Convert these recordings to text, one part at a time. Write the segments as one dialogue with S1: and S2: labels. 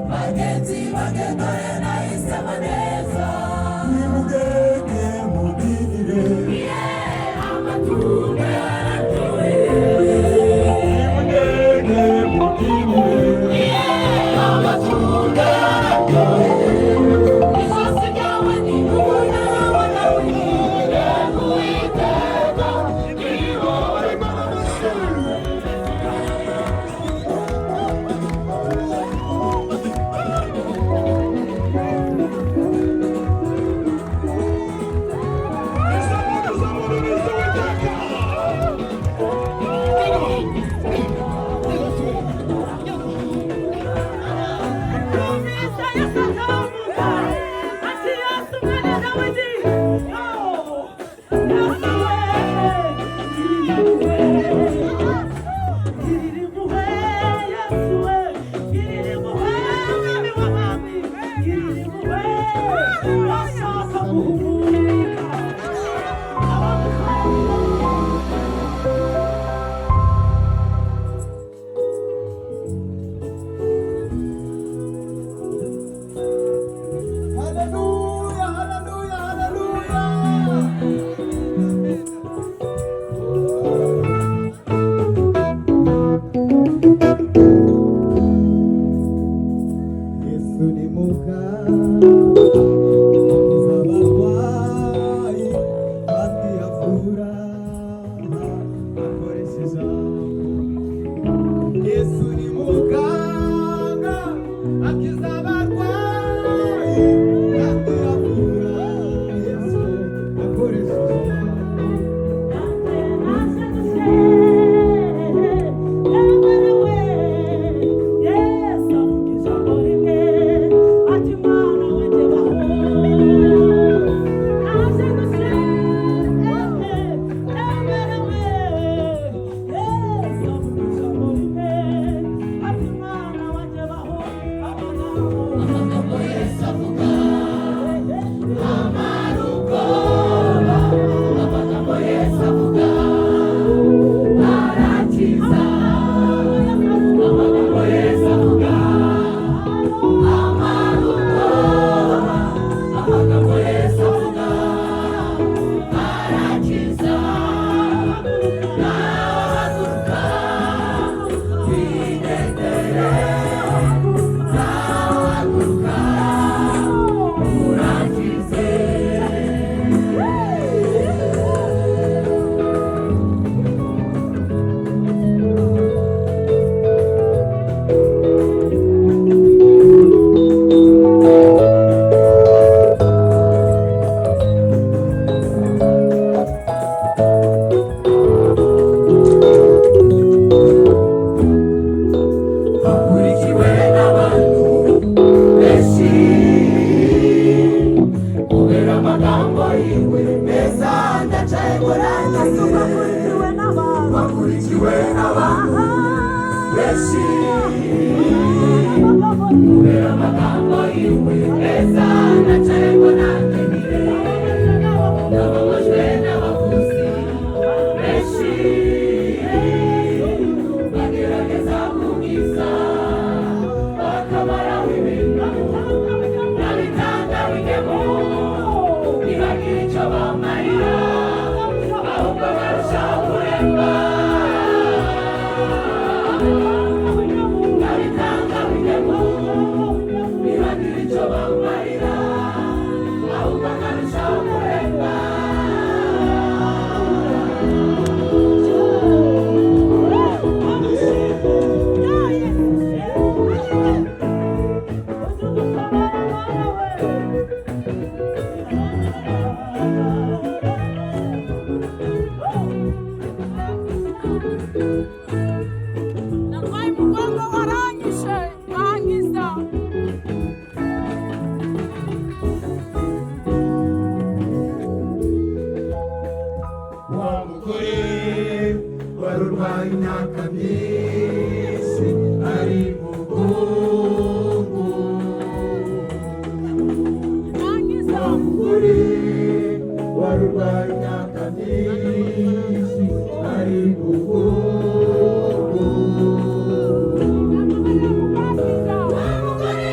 S1: bagenzi bagendore nahisemo neza
S2: nimugende mugirire
S1: amatunda yaratoye
S2: nimugende mugirire
S1: amatunda yaratoye ijosi ryawe ni umunara w'inkwire Uwiteka iriho
S2: haleluya haleluya haleluya Yesu ni muganga abarwayi kandi avura akoresheje Yesu ni muganga akiza abarwayi kandi avura Yesu akoresheje
S1: amagambo Yesu avuga amaruko amagambo Yesu avuga arakiza amagambo Yesu avuga amaruko amagambo Yesu avuga arakiza nahaguruka wigendere nahaguruka urangize akurikiwe n'abantu benshi kubera amagambo yiwe meza ndacaye kurangiza akurikiwe n'abantu benshi kubera amagambo yiwe meza ndacaye kurangiza nababajwe n'abavuzi benshi bagerageza kumwiza bakamara w'ibintu n'abitanga w'ingemo ntibagire icyo bamarira ahubwo barushaho kuremba n'abitanga w'ingemo ntibagire icyo bamarira ahubwo barushaho kuremba
S3: Narwaye umugongo waranyishe wankiza
S2: wa mugore wari urwaye imyaka myinshi ari mu bwongo
S3: wankiza
S2: wa mugore wari urwaye imyaka myinshi ari mu bwongo
S3: wankiza
S1: wa mugore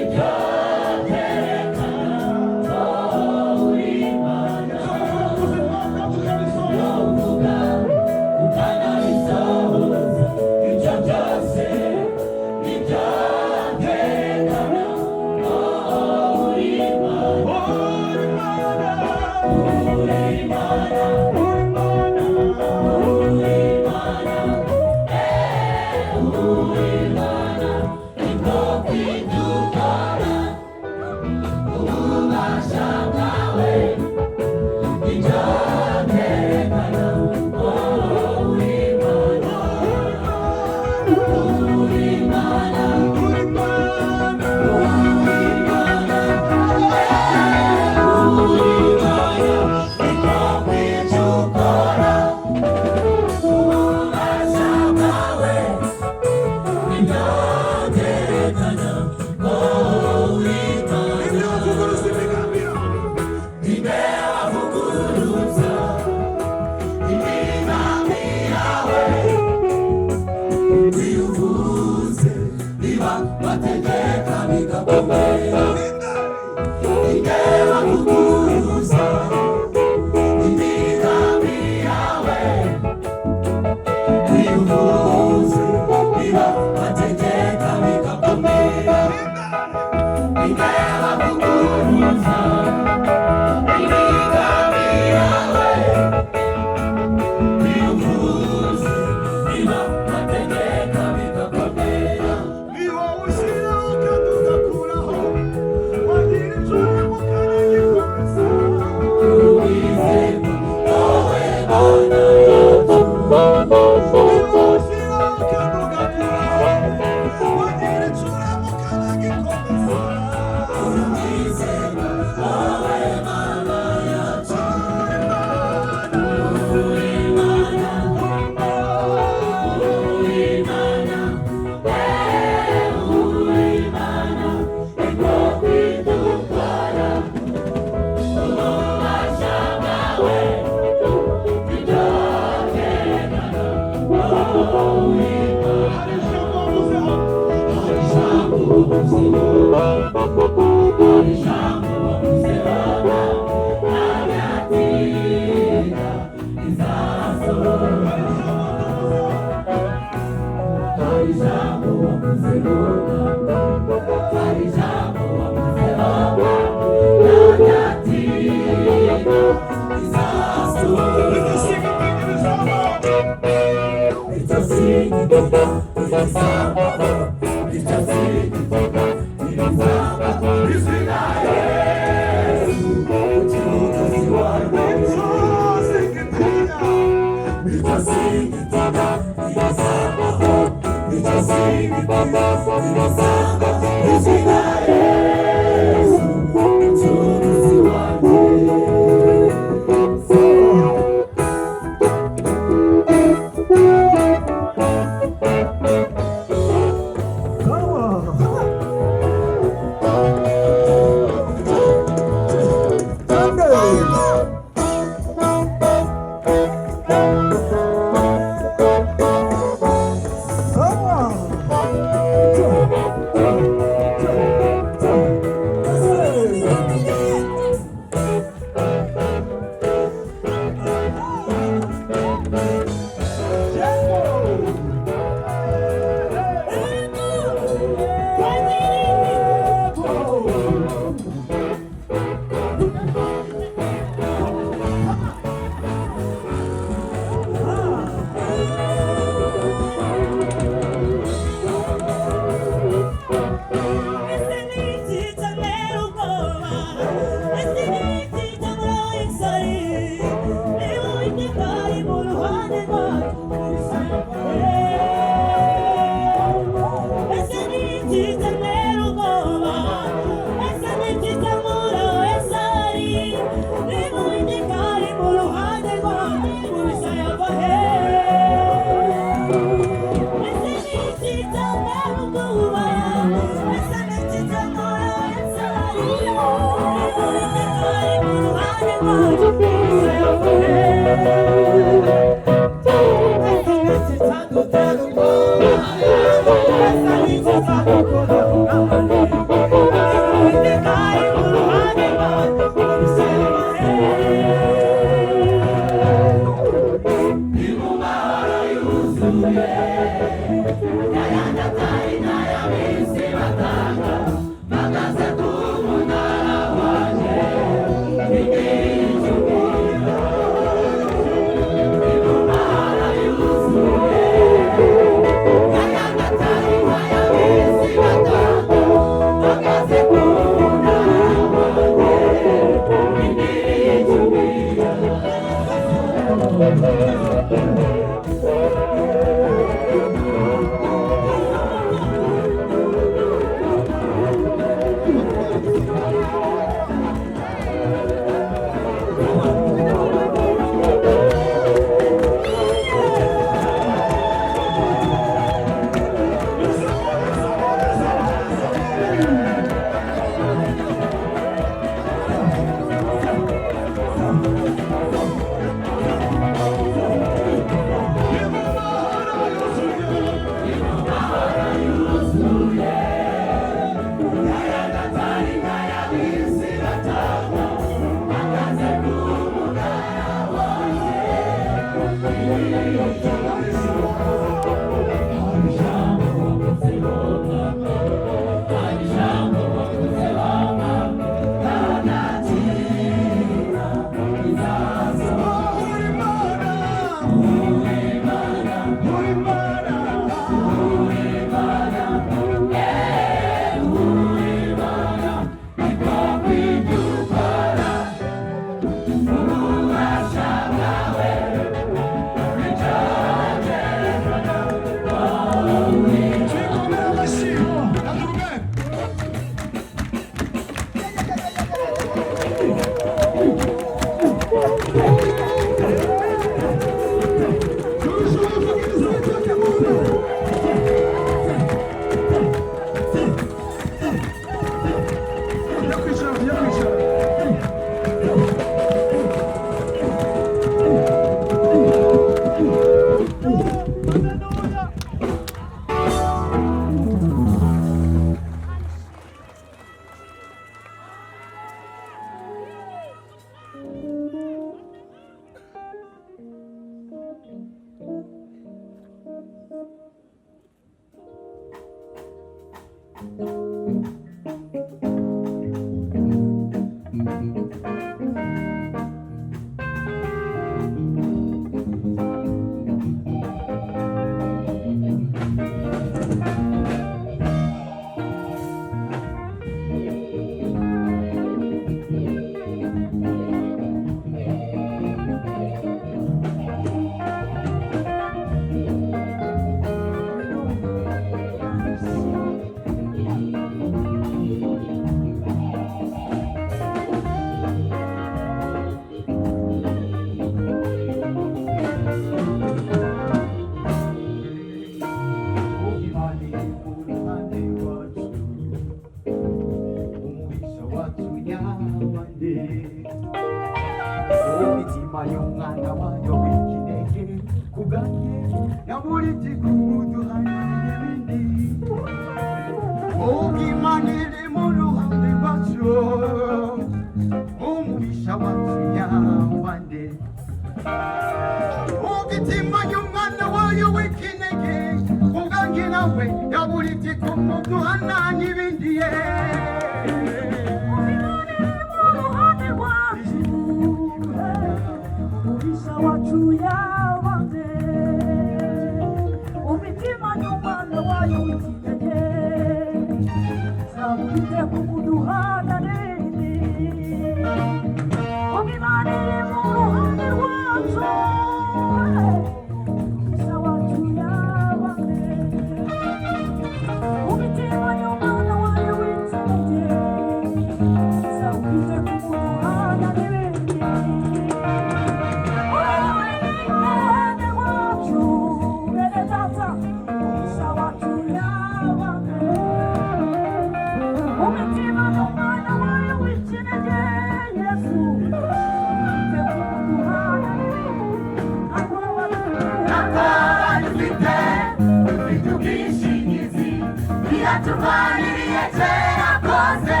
S1: iyatuganiriye kera kose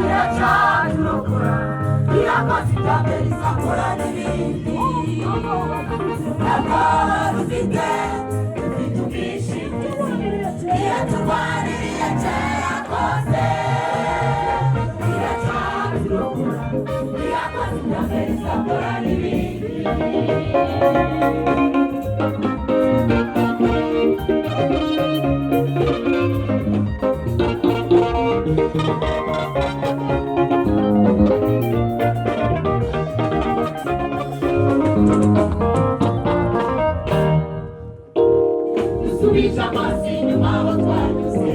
S1: iracyadurokora irakoze ibyambere izakora n'ibindi ntabwo dufite ubwishingizi iyatuganiriye kera kose iracyadurokora irakoze ibyambere izakora n'ibindi dusubije amaso inyuma aho twanyuze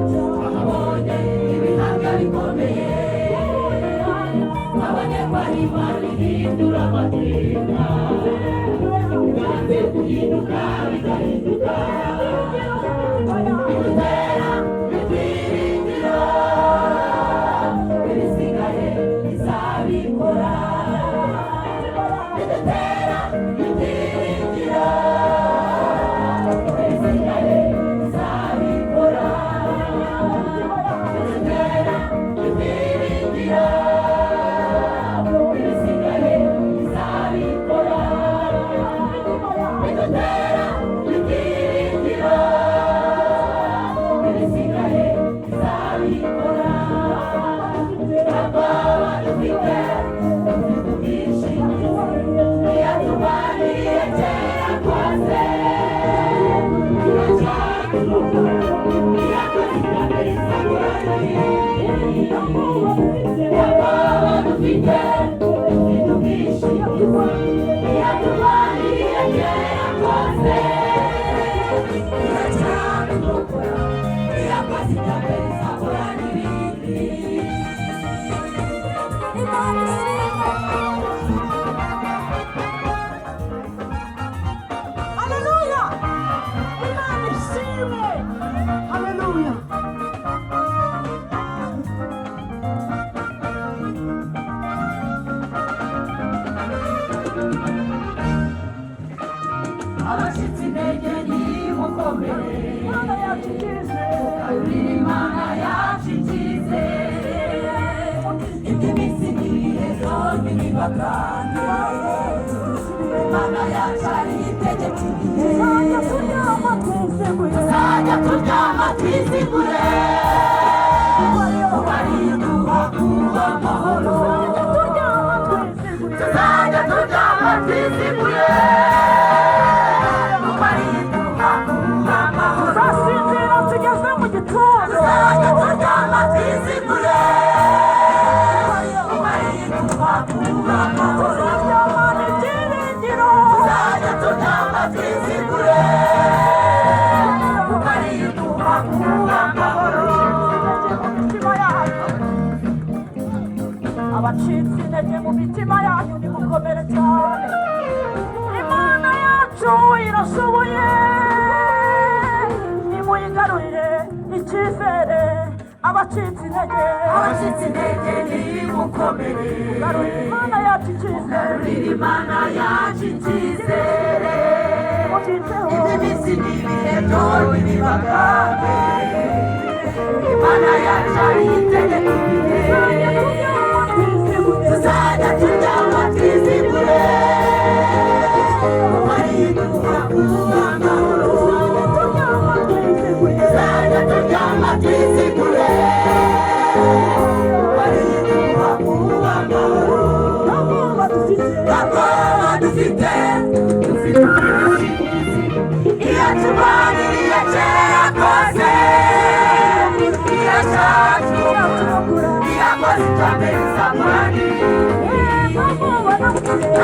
S1: twahabonye ibihamya bikomeye twabonye ko ari Imana ihindura amateka yanze guhinduka bigahinduka bidutera ibyiringiro ibisigaye izabikora bidutera ibyiringiro ibisigaye izabikora bidutera ibyiringiro ibisigaye izabikora bidutera ibyiringiro ibisigaye izabikora ababa dufite ubwishingizi iyatuganiriye kera kose iracyadurokora irakoze ibyambere izakora n'ibindi ababa dufite ubwishingizi iyatuganiriye kera kose iracyadurokora irakoze ibyambere izakora n'ibindi
S3: Haleluya! Imana ishimwe! Haleluya!
S1: abashyitsi intege nimukomere
S3: Imana yacu icyizere.
S1: kabiri Imana yacu icyizere iby'iminsi n'ibihe byombi bibagane Imana yacu ari itegeka ibihe
S3: Tuzajya turyama twiziguye.
S1: tuzajya turyama twizigure kuko ari iduha kuba amahoro
S3: Turyama twiziguye.
S1: tuzajya turyama twizigure kuko ari iduha kuba amahoro
S3: Tuzasinzira tugeze mu gitondo.
S1: tuzajya turyama twizigure kuko ari iduha kuba amahoro
S3: Tuzaryamana ibyiringiro.
S1: tuzajya turyama twizigure kuko ari iduha kuba amahoro
S3: Imitima yacu. Abacitse intege mu mitima yanyu nimukomere cyane. Imana yacu irashoboye. Nimuyigarurire icyizere. Abacitse intege.
S1: abashyitsi intege nimukomere
S3: Garurira Imana yacu icyizere.
S1: garurira Imana yacu icyizere
S3: Mucitseho.
S1: iby'iminsi n'ibihe byombi bibagane Imana yacu ari itegeka ibihe
S3: Tuzajya turyama twiziguye.
S1: tuzajya turyama twizigure kuko ari iduha kuba amahoro
S3: Turyama twiziguye.
S1: tuzajya turyama twizigure kuko ari iduha kuba amahoro
S3: Ntabwoba dufite.
S1: Ababa dufite ubwishingizi iyatuganiriye kera kose iracyadurokora irakoze ibyambere izakora n'ibindi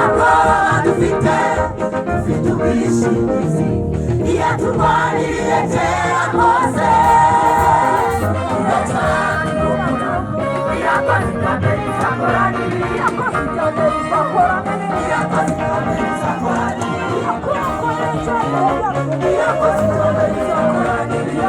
S1: ababa dufite ubwishingizi iyatuganiriye kera kose iracyadurokora irakoze ibyambere izakora n'ibindi irakoze ibyambere izakora n'ibindi irakoze ibyambere izakora n'ibindi irakoze ibyambere izakora n'ibindi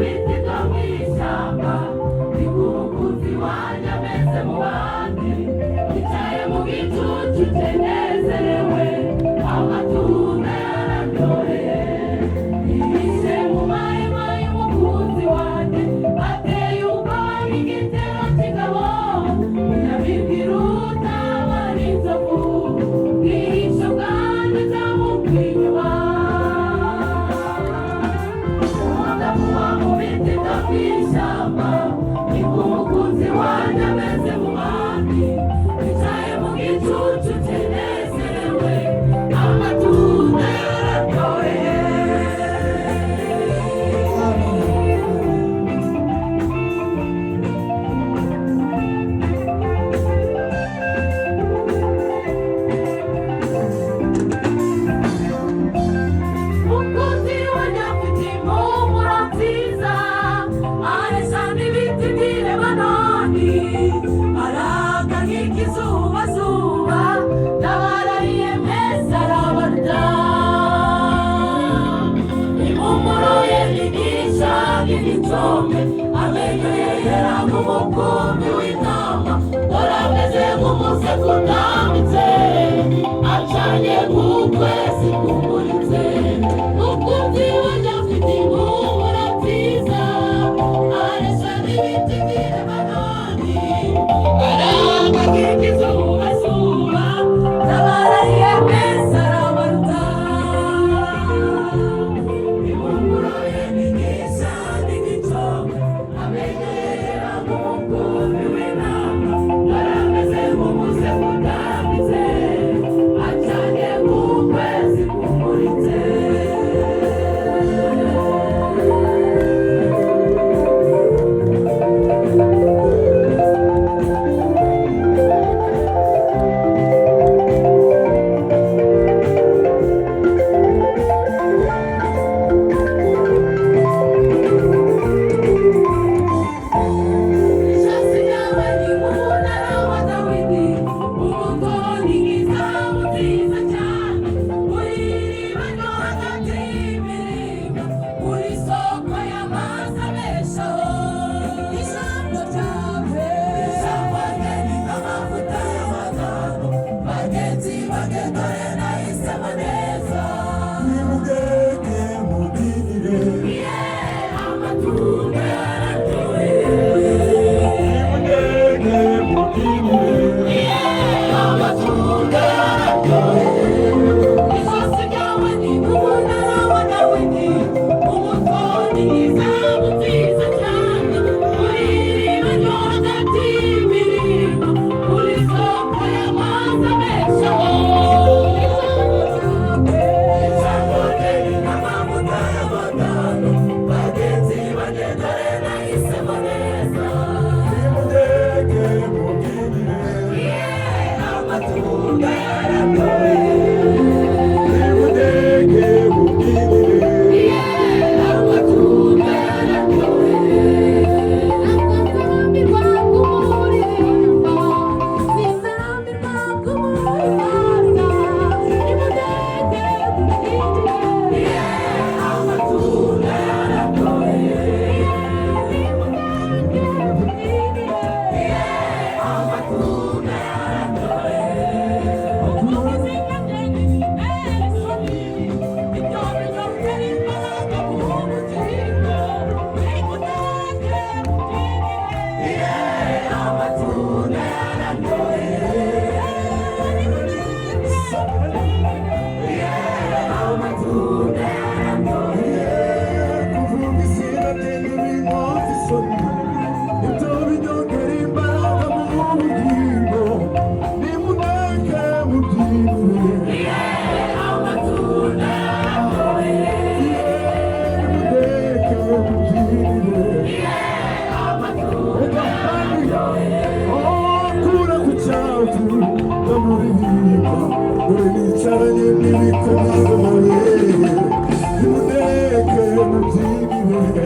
S1: biti byo mu ishyamba, ni umukunzi wanjye ameze mu bandi, yicaye mu gicucu cye nezerewe, amatunda yararyoheye, yihishe mu mahema y'umukunzi wanjye, ateye ubwoba nk'igitero cy'ingabo, nyabibwira utabara inzovu, bwihisho bwanjye bwamubwiye inyuma. Kuba mu biti byo mu ishyamba, ni umukunzi wanjye ameze mu bandi, yicaye mu gicucu cye nezerewe, amatunda yararyoheye. Umukunzi wanjye afite impumuro nziza, arasa n'ibiti by'i Lebanoni, araka nk'ikizubazuba, n'abarariye mwese arabarya. Impumuro ye ni nyinshi nk'igicumbi, amenyo ye yera nk'umukumbi w'intama, dore ameze nk'umuseke utambitse, acanye nk'ukwezi kumuritse. Umukunzi wanjye afite impumuro nziza, arasa n'ibiti by'i Lebanoni, arangwa nk'ikizubazuba, n'abarariye mwese arabaruta. Impumuro ye ni nyinshi nk'igicumbi, amenyo ye yera nk'umukumbi w'intama, dore ameze nk'umuseke utambitse, acanye nk'ukwezi kumuritse. Ishasi ryawe ni nk'umunara wa Dawidi, umutoni nk'izahabu nziza cyane, uri iriba ryo hagati y'imirima, uri soko y'amazi abeshaho. Ijambo ryawe ni nk'amavuta y'amagano, bagenzi banjye dore nahisemo neza.
S2: nimudeke mubyinire
S1: Amatunda yararyoheye,
S2: nimudeke mubyinire
S1: amatunda yararyoheye. Ijosi ryawe ni nk'umunara wa Dawidi, umutoni nk'izahabu nziza cyane, uri iriba ryo hagati y'imirima, uri soko y'amazi abeshaho. Ijambo rye ni nk'amavuta y'amagano, bagenzi banjye dore nahisemo neza.
S2: nimudeke mubyinire
S1: Amatunda yararyoheye,
S2: nimudeke mubyinire
S1: amatunda yararyoheye. Ntazamirwa kumuririmba, sinzamirwa kumuhimbaza, nimudeke mubyinire. Amatunda yararyoheye, amatunda yararyoheye.
S2: kuvuga izina rye ntibinkoza isoni, ibyo binyongera imbaraga mu bugingo, nimudeke mubyinire nimudeke mubyinire kura ku cyavu ndamuririmba, dore nicaranye n'ibikomangoma, nimudeke mubyinire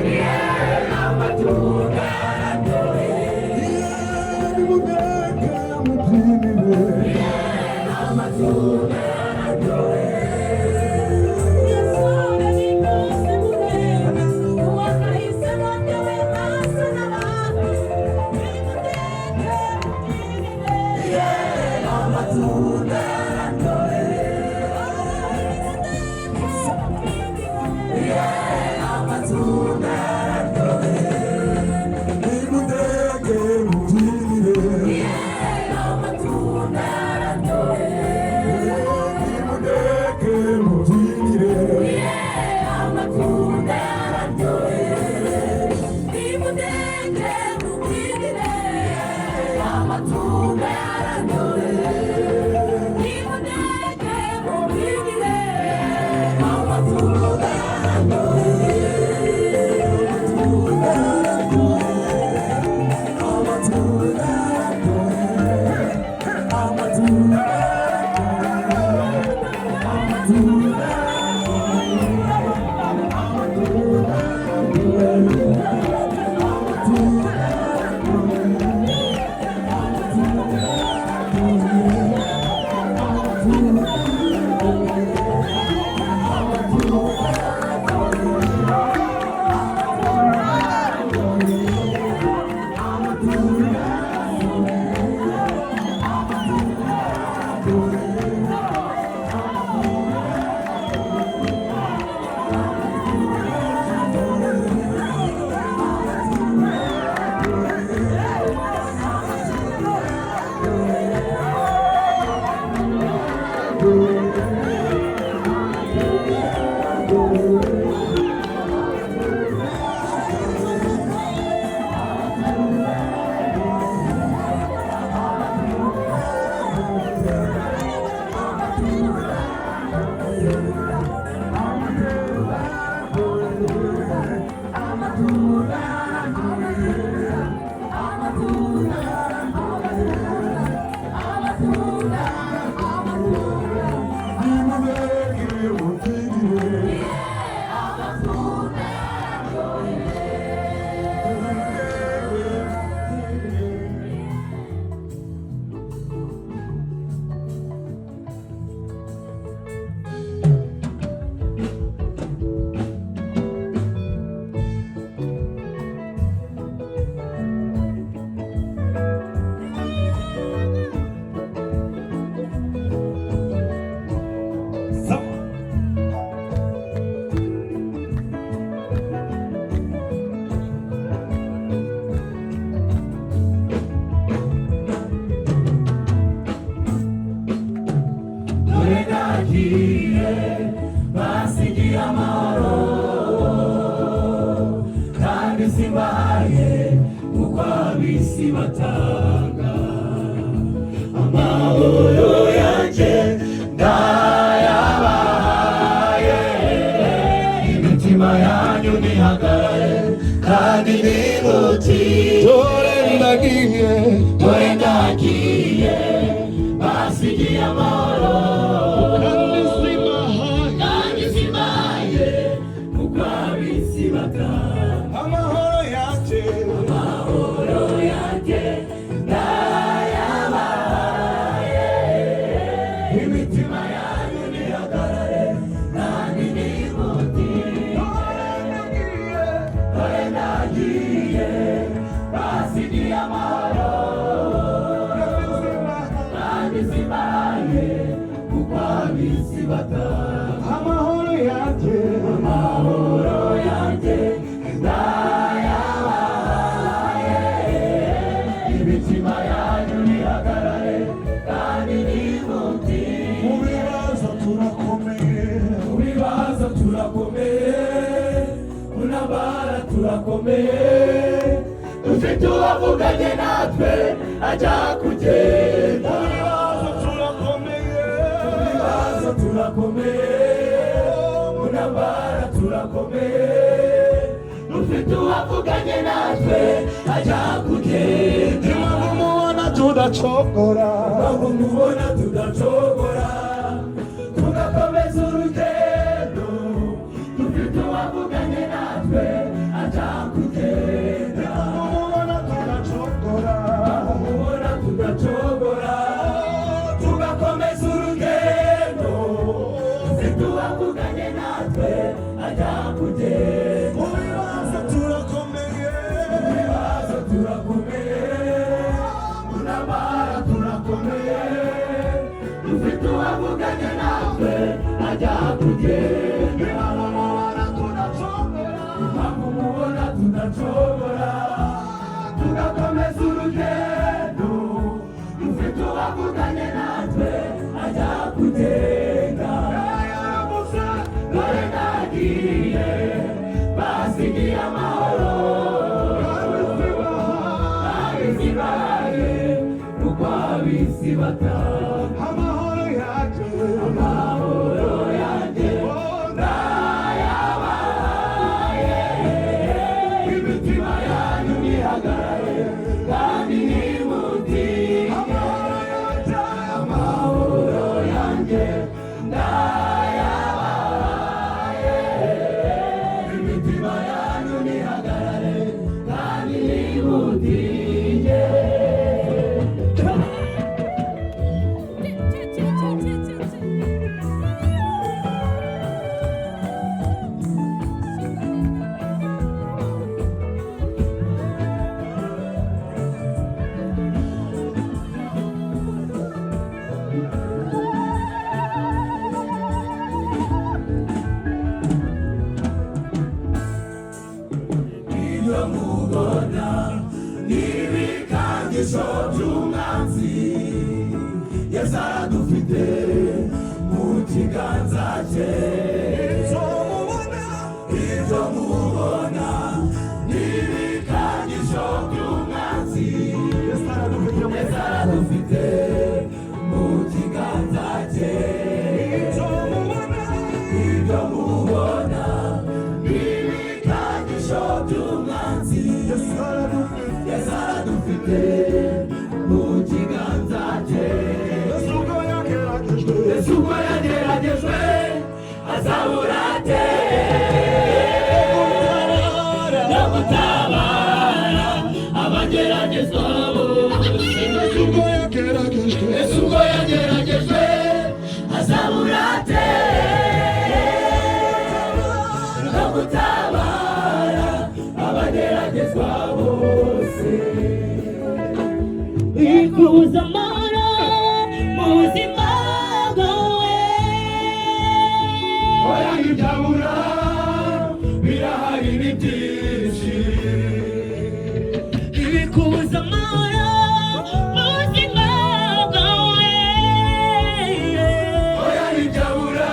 S1: zimaye kuko ab'isi batanga. Amahoro yanjye ndayabahaye, imitima yanyu nihagarare kandi nihutire. Dore ndagiye, dore ndagiye, basigiye amahoro kandi zimaye kuko ab'isi batanga. Amahoro yanjye, amahoro yanjye ndayabahaye, imitima yanyu nihagarare kandi nihutire. Dore ndagiye, basigiye amahoro kandi zimaye kuko ab'isi batanga. Amahoro yanjye, amahoro yanjye ndayabahaye, imitima yanyu nihagarare kandi nihutire. Mu bibazo turakomeye, mu bibazo turakomeye, mu ntambara turakomeye, dufite uwavuganye natwe ajya kugenda. Mu bibazo turakomeye, mu bibazo turakomeye, mu ntambara turakomeye, dufite uwavuganye natwe ajya kugenda. Impamvu mubona tudacogora, impamvu mubona tudacogora, tugakomeza urugendo, dufite uwavuganye natwe ajya kugenda. Impamvu mubona tudacogora, impamvu mubona tudacogora, tugakomeza urugendo, dufite uwavuganye natwe ajya kugenda. Mu bibazo turakomeye, mu bibazo turakomeye, mu ntambara turakomeye, dufite uwavuganye natwe ajya kugenda. Impamvu mubona tudacogora, impamvu mubona tudacogora, tugakomeza urugendo, dufite uwavuganye natwe ajya kugenda. Dore ndagiye, basigiye amahoro kandi zimaye kuko ab'isi batanga. Amahoro yanjye, amahoro yanjye ndayabahaye, imitima yanyu nihagarare kandi nihutire. Amahoro yanjye, amahoro yanjye ndayabahaye, imitima yanyu nihagarare kandi nihutire. Ibyo mubona n'ibikangisho by'umwanzi, Yesu aradufite mu kiganza cye. Ibyo mubona n'ibikangisho by'umwanzi, Yesu aradufite mu kiganza cye. Ibyo mubona n'ibikangisho by'umwanzi, Yesu aradufite mu kiganza cye. Yesu ubwo yageragejwe azabura ate no gutabara abageragezwa bose. Yesu ubwo yageragejwe azabura ate no gutabara abageragezwa bose. Ikuza amahoro mu buzima bwawe, oya ntibyabura, birahari ni byinshi. Ikuza amahoro mu buzima bwawe, oya ntibyabura,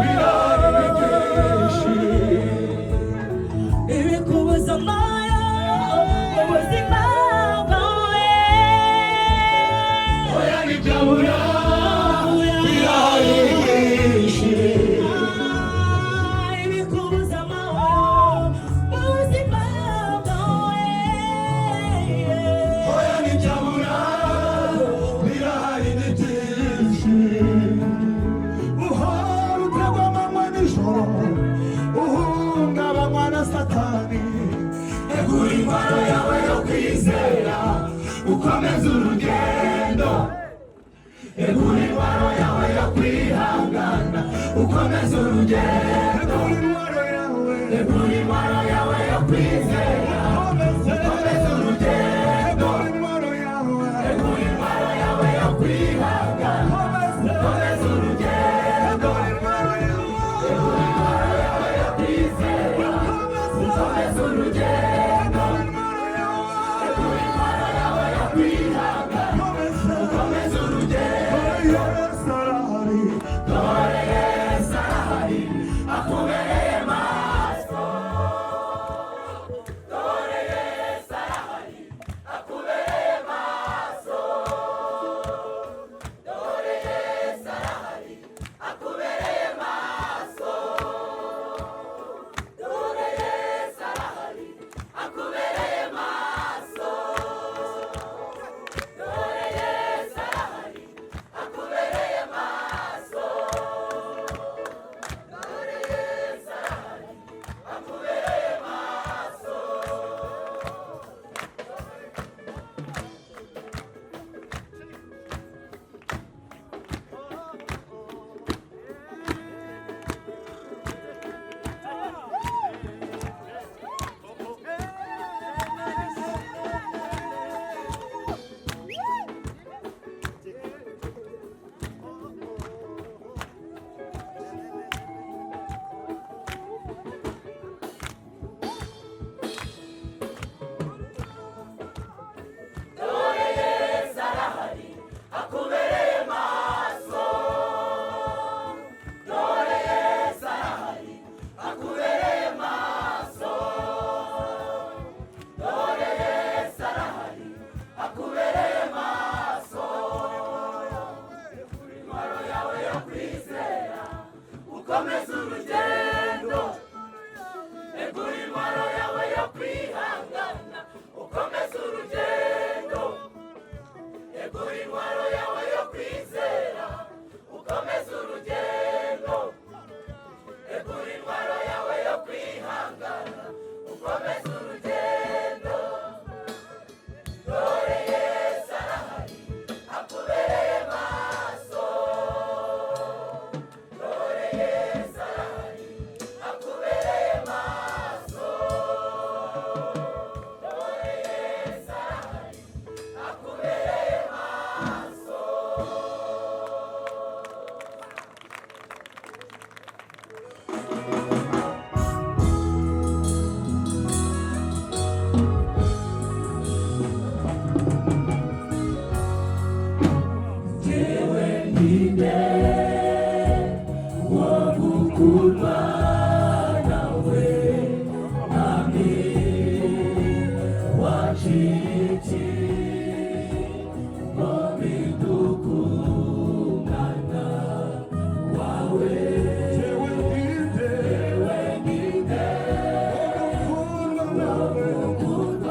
S1: birahari ni byinshi. ibikubuza amahoro mu buzima bwawe.
S2: oya ntibyabura birahari byinshi
S1: ibikubuza amahoro mu buzima bwawe.
S2: oya ntibyabura birahari ni byinshi uhora utegwa amanywa nijoro uhungabanywa na satani egura intwaro yawe yo kwizera ukomeze urugendo egura intwaro yawe yo kwihangana ukomeze urugendo egura intwaro yawe yo kwizera ukomeze urugendo egura intwaro yawe yo kwihangana ukomeze urugendo egura intwaro yawe yo kwizera ukomeze urugendo egura intwaro yawe yo kwihangana ukomeze urugendo. Dore Yesu arahari akubereye maso. Dore Yesu arahari akubereye maso. Dore Yesu arahari akubereye maso. Dore Yesu arahari akubereye maso. Dore Yesu arahari akubereye maso. Dore Yesu arahari akubereye maso. Dore Yesu arahari akubereye maso. Dore Yesu arahari akubereye maso. Dore Yesu arahari akubereye maso. Intwaro yawe yo kwizera ukomeze urugendo egura intwaro yawe yo kwihangana ukomeze urugendo egura intwaro yawe yo kwizera ukomeze urugendo egura intwaro yawe yo kwihangana ukomeze urugendo. Dore Yesu arahari akubereye maso. Dore Yesu arahari akubereye maso. Dore Yesu arahari akubereye maso. Jewe ndinde wo gukurwa nawe nami waciti ngo bidukungana wawe. Jewe ndinde wo gukurwa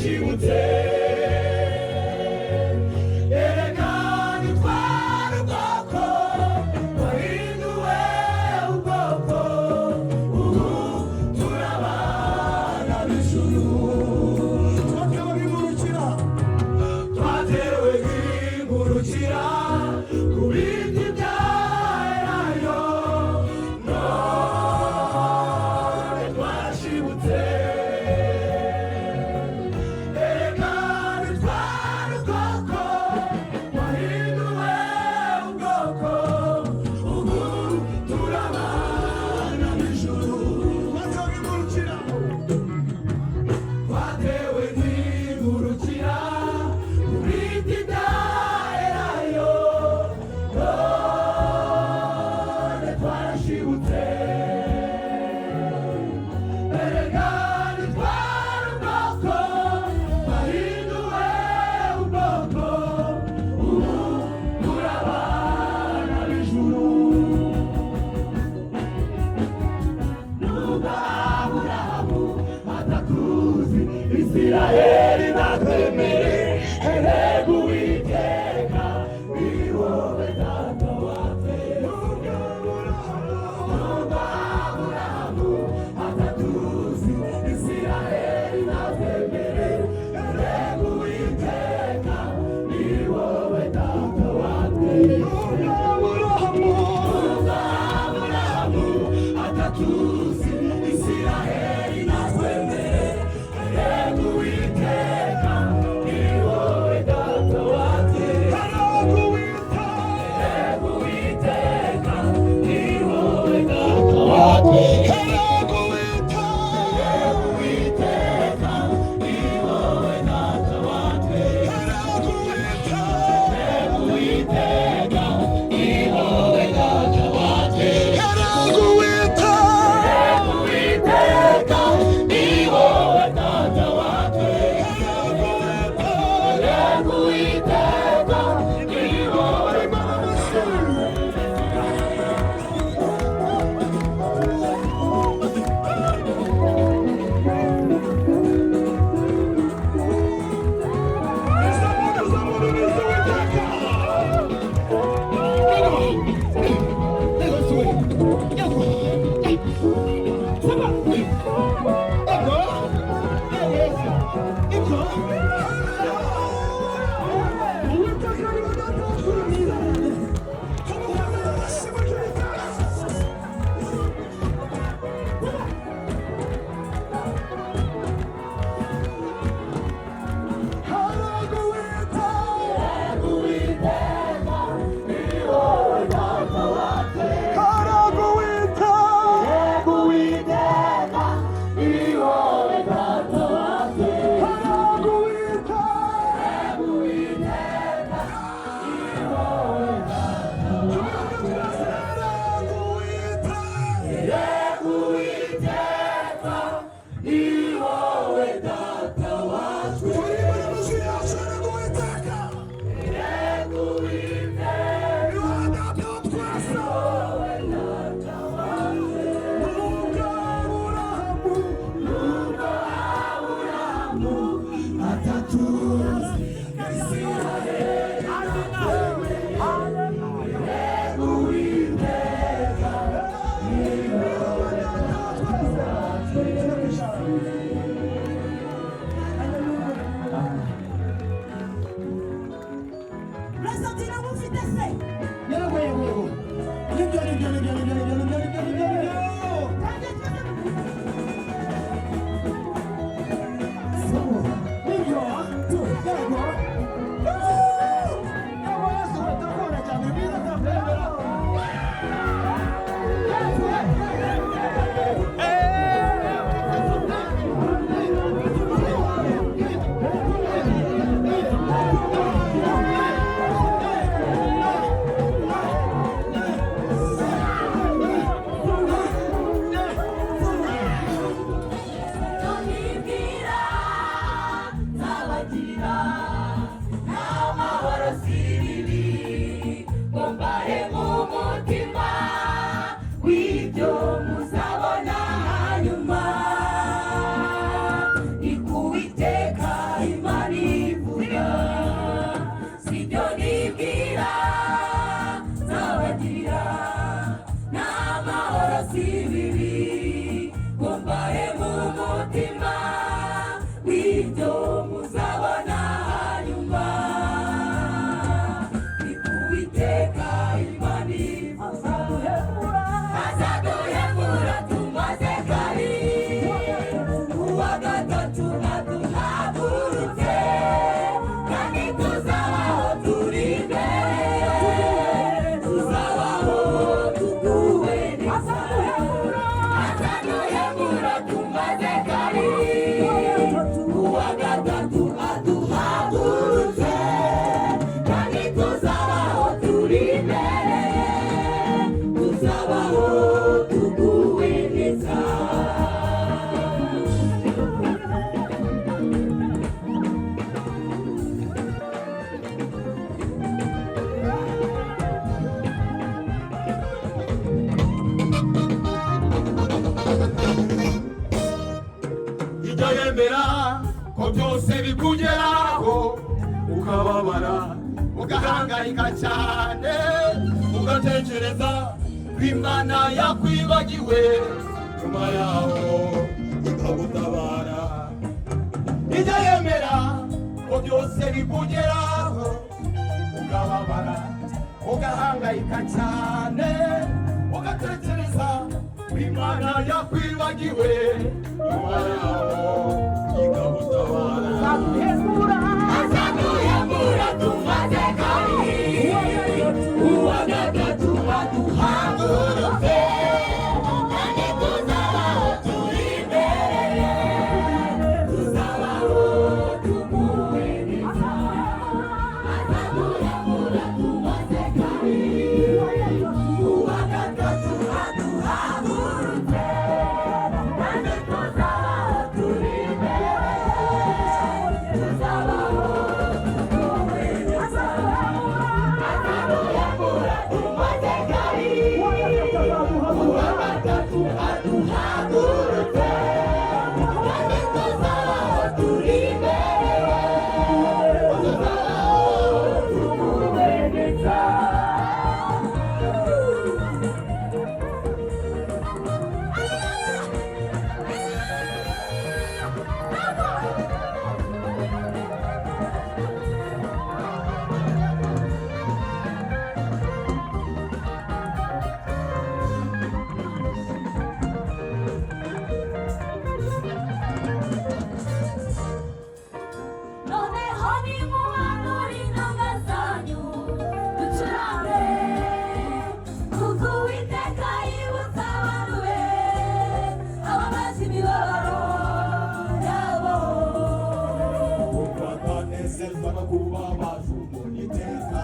S2: twashibutse erekana utwara ubwoko wahinduwe ubwoko ubu turabana b'ijuru twatewe nk'ingurukira ku biti bya elayo none twashibutse erekana utwara ubwoko wahinduwe ubwoko ubu turabana b'ijuru twatewe nk'ingurukira ku biti bya elayo none twashibutse erekana utwara ubwoko wahinduwe ubwoko ubu turabana b'ijuru nubwo aburahamu atatuzi isiraheli nakwemere erega uwiteka ni wowe data wate nubwo aburahamu atatuzi isiraheli nakwemere erega uwiteka ni wowe data wate nubwo aburahamu atatuzi isiraheli nakwemere erega uwiteka ni wowe data wate erega uwiteka ni wowe data wate erega uwiteka ni wowe data wate erega uwiteka ni wowe data wate erega uwiteka ni wowe data wate erega uwiteka ni wowe
S1: Go!
S2: ko byose bikugeraho ukababara ugahangayika cyane ugatekereza ko Imana yakwibagiwe nyuma yaho ikagutabara. Ijya yemera ko byose bikugeraho ukababara ugahangayika cyane ugatekereza ko Imana yakwibagiwe nyuma yaho ikagutabara. Azaduhembura tumaze kabiri uwa gatatu aduhagurutse kandi tuzabaho turi imbere tuzabaho tumuwe neza. Azaduhembura tumaze kabiri uwa gatatu aduhagurutse kandi tuzabaho turi imbere tuzabaho tumuwe neza. Azaduhembura tumaze kabiri uwa gatatu aduhagurutse kandi tuzabaho turi imbere tuzabaho tumuwe neza.
S1: noneho nimuhanure inanga zanyu ducurange kuko Uwiteka yibutsa abantu be ababaza imibabaro yabo.
S2: Batanezezwa no kubabaza umuntu iteka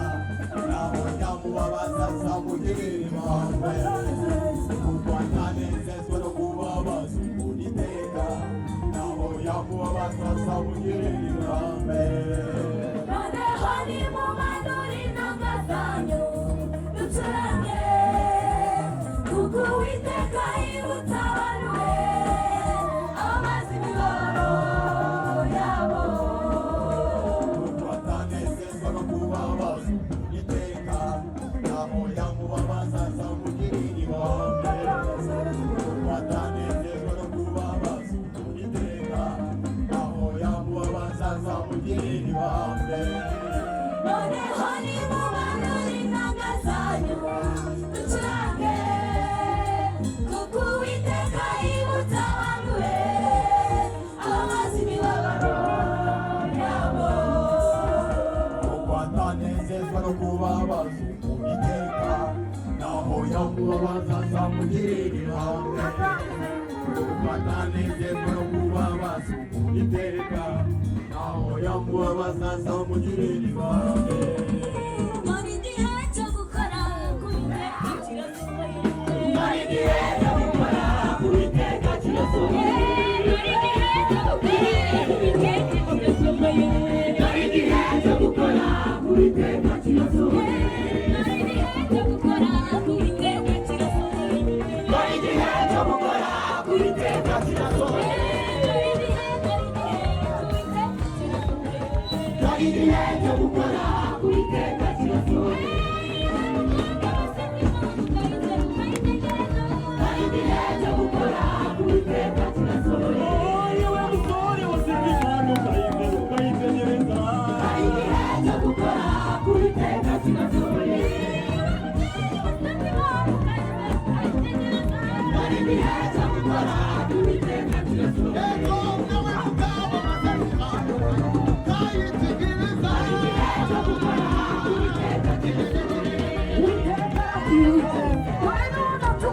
S2: naho yamubabaza azamugirira ibambe. Batanezezwa no kubabaza umuntu iteka naho yamubabaza azamugirira ibambe.
S1: noneho nimuhanure inanga zanyu ducurange kuko Uwiteka yibutsa abantu be ababaza imibabaro yabo.
S2: Batanezezwa no kubabaza umuntu iteka naho yamubabaza azamugirira ibambe. Batanezezwa no kubabaza umuntu iteka naho yamubabaza azamugirira ibambe.
S1: noneho nimuhanure inanga zanyu ducurange kuko Uwiteka yibutsa abantu be ababaza imibabaro yabo.
S2: Batanezezwa no kubabaza umuntu iteka naho yamubabaza azamugirira ibambe. Batanezezwa no kubabaza umuntu iteka naho yamubabaza azamugirira ibambe.
S1: Hari igihe cyo gukora ku Uwiteka kirasohoye.
S2: Hari igihe cyo gukora ku Uwiteka kirasohoye.
S1: Hari igihe cyo gukora ku Uwiteka kirasohoye.
S2: Hari igihe cyo gukora ku Uwiteka kirasohoye.
S1: Hari igihe cyo gukora ku Uwiteka kirasohoye.
S2: Hari igihe cyo gukora ku Uwiteka kirasohoye. Hari igihe cyo gukora ku Uwiteka kirasohoye. Hari igihe cyo gukora ku Uwiteka kirasohoye.
S4: Yewe musore wasibye impano ukayitegereza.
S2: Hari igihe cyo gukora ku Uwiteka kirasohoye. Hari igihe cyo gukora ku Uwiteka kirasohoye.
S3: Why not to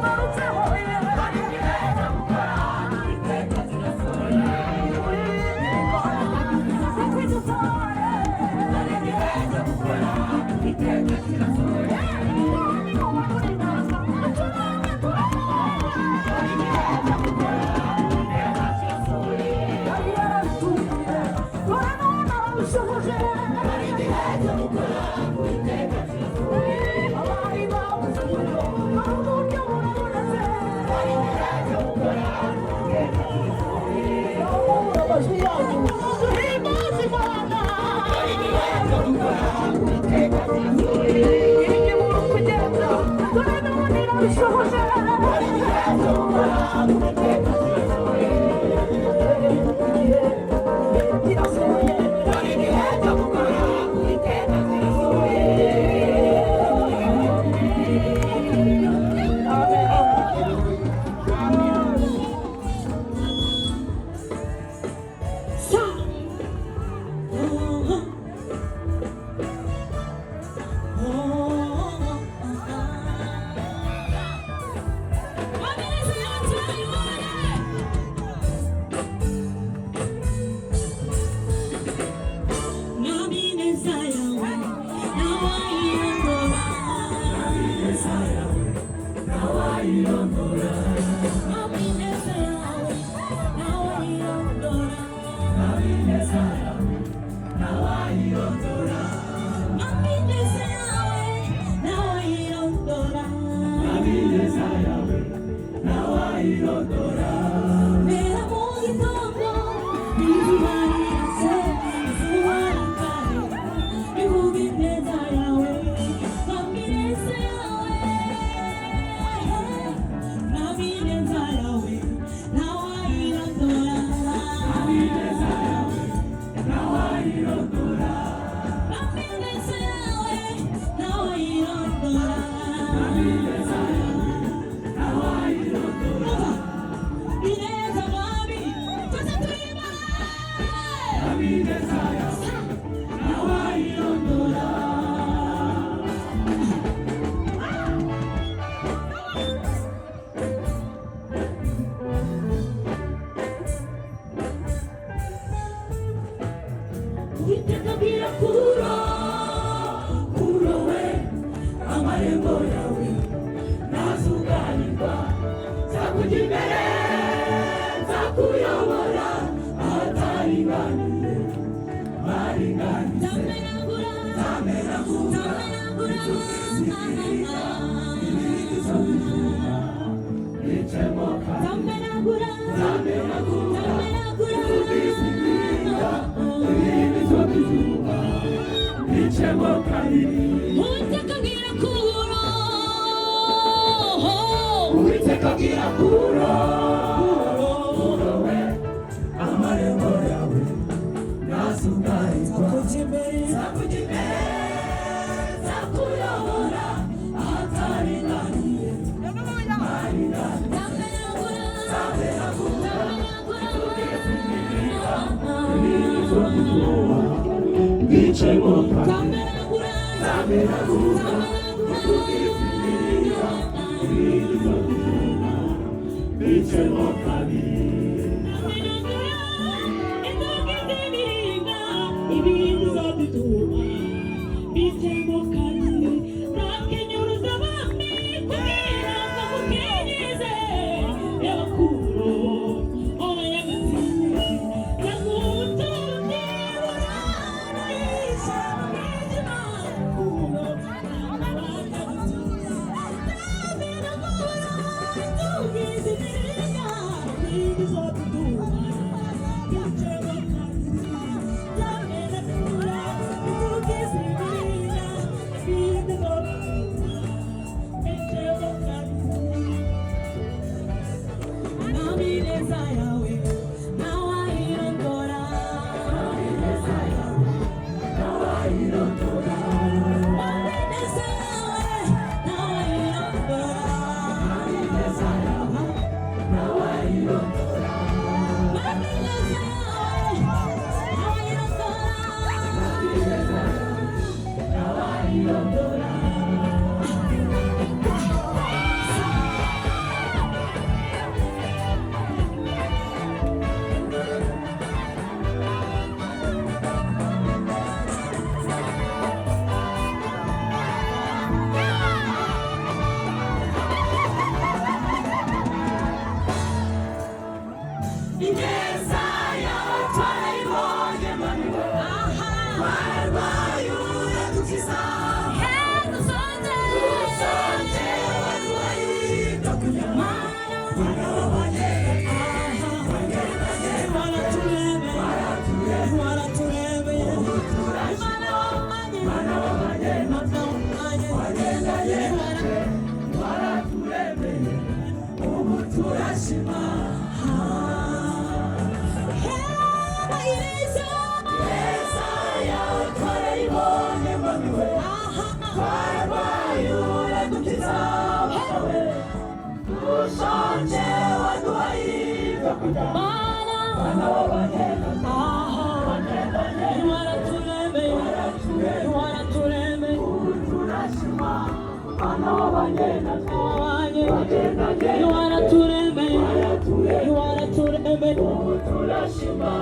S1: Turashima,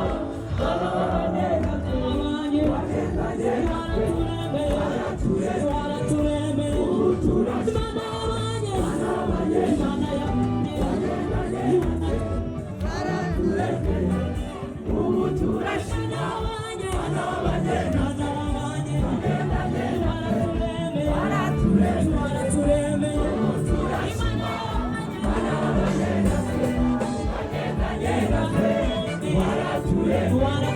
S1: Ahora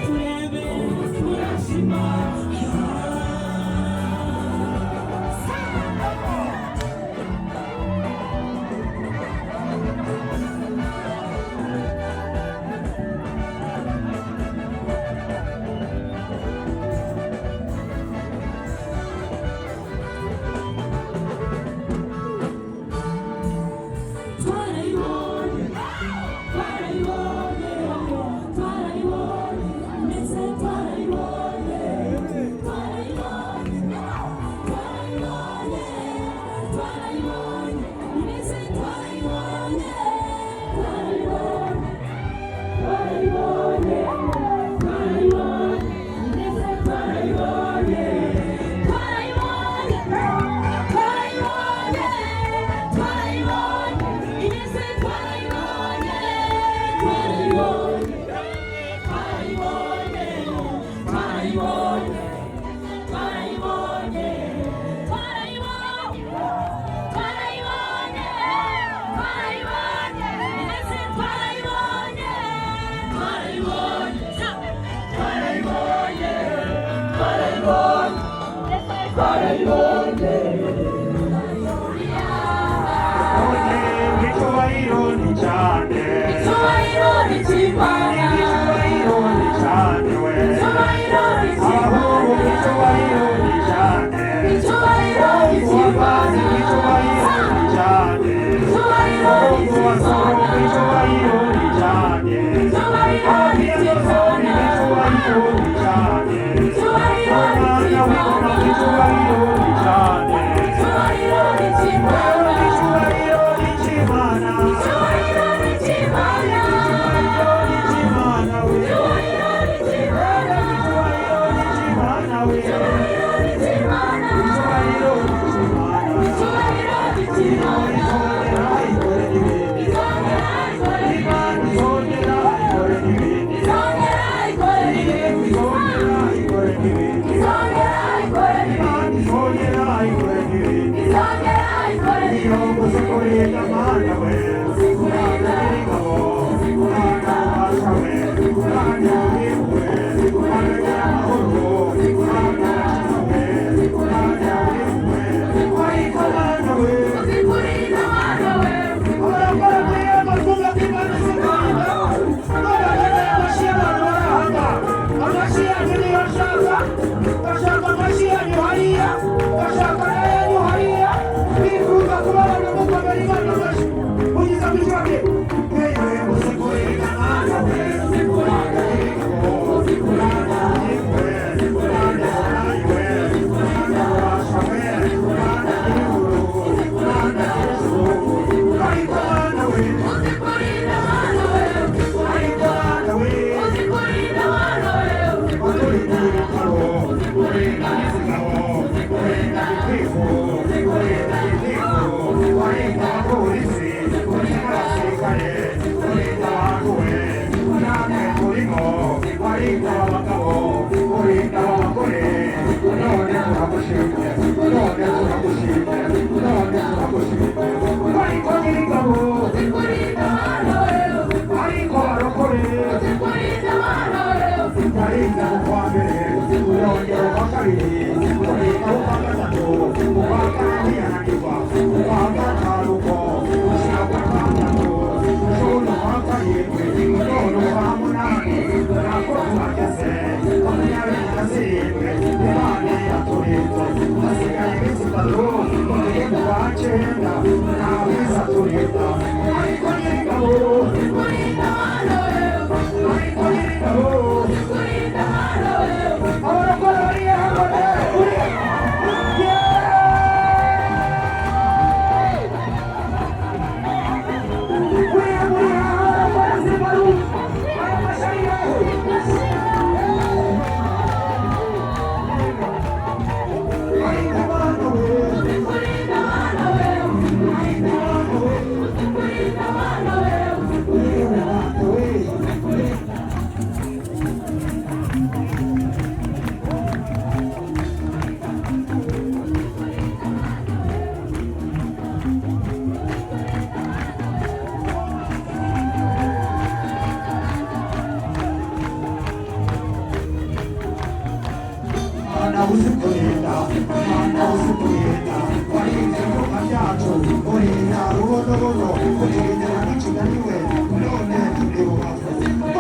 S5: Imana uzikorera Imana uzikorera warinze vuba byacu urinda rubonobono urinda n'ikigali we none turi bubavu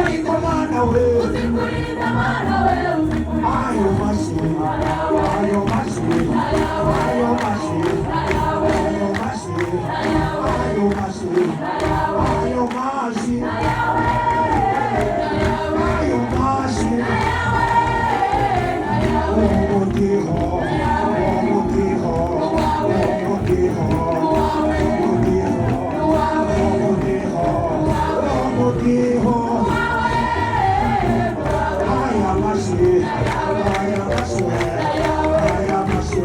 S5: ariko Mana we
S1: uzikurinda Mana we
S5: ayo mashi ayo mashi ayo mashi ayo mashi ayo mashi ayo mashi ayo mashi Omotiho, Omotiho, Omotiho, Omotiho, Omotiho, Ayamashi, Ayamashi, Ayamashi,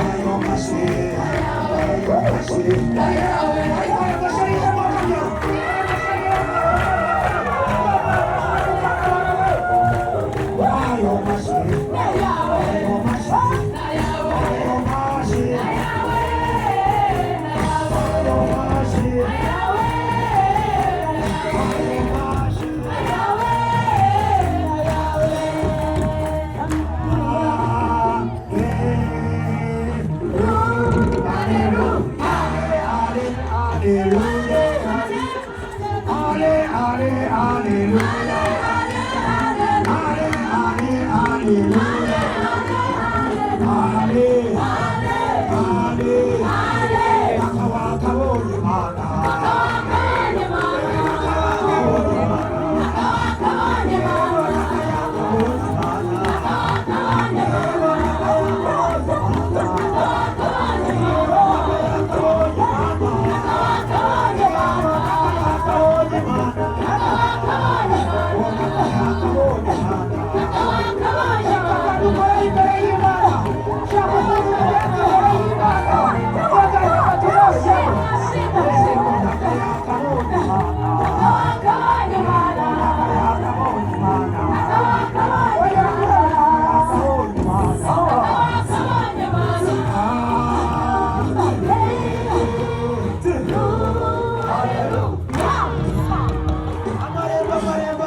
S5: Ayamashi,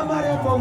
S1: Amarembo